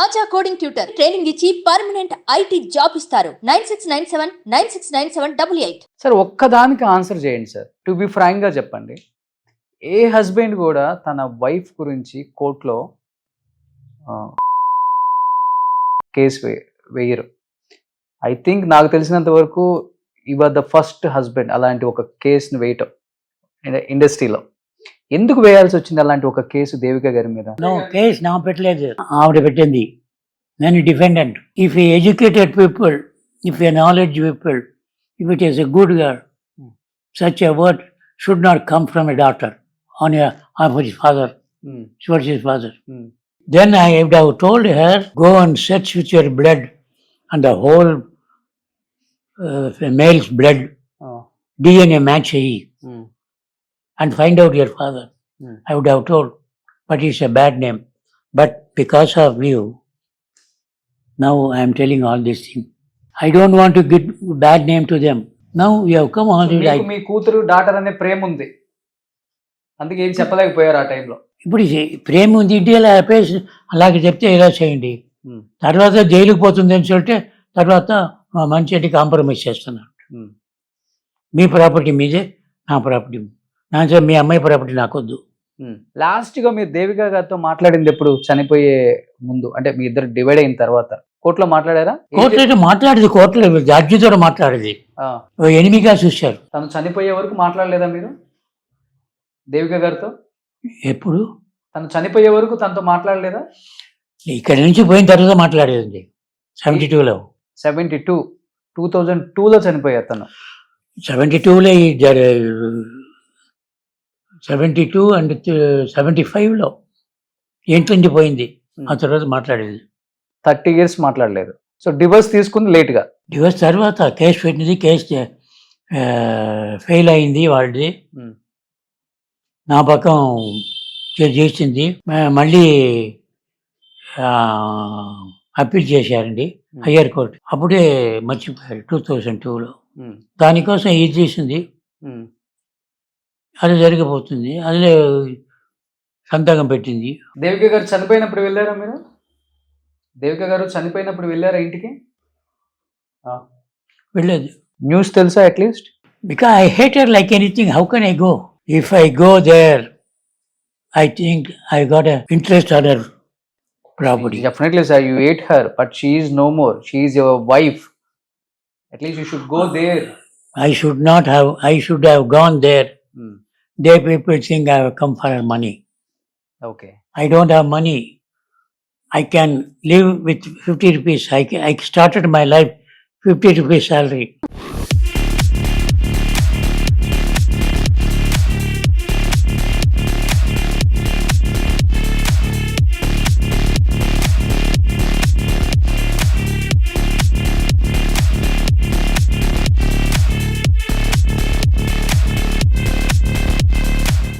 ఆచా coding tutor training ఇచ్చి permanent IT job ఇస్తారు. 9697969788. Sir ఒక్కదానికి ఆన్సర్ చేయండి సార్. టు బి ఫ్రాంక్ గా చెప్పండి, ఏ హస్బెండ్ కూడా తన వైఫ్ గురించి కోర్టులో కేసు వేయరు. ఐ థింక్ నాకు తెలిసినంత వరకు యువర్ ద ఫస్ట్ హస్బెండ్ అలాంటి ఒక కేసుని వేయటం ఇండస్ట్రీలో. ఎందుకు వేయాల్సి వచ్చింది అలాంటి ఒక కేసు దేవిక గారి మీద? నో, కేసు నా పెట్టలేదు, ఆవిడ పెట్టింది. నేను defendant. If a educated people, if A knowledge people, if it is a good girl, such a word should not come from a daughter on his father, towards his father. Then I would have told her, go and search with your blood and the whole male's blood, DNA match and find out your father. I would have told, but it's a bad name. But because of you, now I am telling all these things. I don't want to give bad name to them. Now you have come all the way. మీ కూతురు daughter అనే ప్రేమ ఉంది, అందుకే ఏం చెప్పలేకపోయారు ఆ టైంలో. ఇప్పుడు ప్రేమ ఉంది ఇండియాలో అలాగే చెప్తే ఇలా చేయండి, తర్వాత జైలుకి పోతుంది అని చెప్తే తర్వాత మంచి కాంప్రమైజ్ చేస్తున్నాను. మీ ప్రాపర్టీ మీదే, నా ప్రాపర్టీ మీ అమ్మాయి ప్రాపర్టీ నాకొద్దు. లాస్ట్ గా మీరు దేవిక గారితో మాట్లాడింది ఎప్పుడు? చనిపోయే ముందు, అంటే మీ ఇద్దరు డివైడ్ అయిన తర్వాత కోర్టులో మాట్లాడారా? కోర్టులో అయితే మాట్లాడేది, కోర్టులో జడ్జితో మాట్లాడేది, ఎనిమిగా చూశారు. తను చనిపోయే వరకు మాట్లాడలేదా మీరు దేవిక గారితో? ఎప్పుడు? తను చనిపోయే వరకు తనతో మాట్లాడలేదా? ఇక్కడి నుంచి పోయిన తర్వాత మాట్లాడేదండి. 72లో 2002లో చనిపోయారు తను. 72లో 72 అండ్ 75లో ఇంటి నుంచి పోయింది. ఆ తర్వాత మాట్లాడేది. 30 years మాట్లాడలేదు. సో డివోర్స్ తీసుకుంది లేట్ గా. డివోర్స్ తర్వాత కేసు పెట్టింది, కేసు ఫెయిల్ అయింది వాళ్ళది. నా పక్కం చేసింది, మళ్ళీ అప్పీల్ చేశారండి హయ్యర్ కోర్టు. అప్పుడే మర్చిపోయారు 2002లో. దానికోసం ఇది చేసింది, అది జరిగిపోతుంది, అదే సంతకం పెట్టింది. దేవిక గారు చనిపోయినప్పుడు వెళ్ళారా మీరు? దేవిక గారు చనిపోయినప్పుడు వెళ్ళారా ఇంటికి? వెళ్ళలేదు. న్యూస్ తెలుసా at least? Because I hate her like anything. How can I go? If I go there, I think I got an interest on her property. Definitely, sir. You hate her, but she is no more. She is your wife. At least you should go there. I should have gone there. They people think I have come for her money. Okay. I don't have money. I can live with 50 rupees. I started my life 50 rupees salary.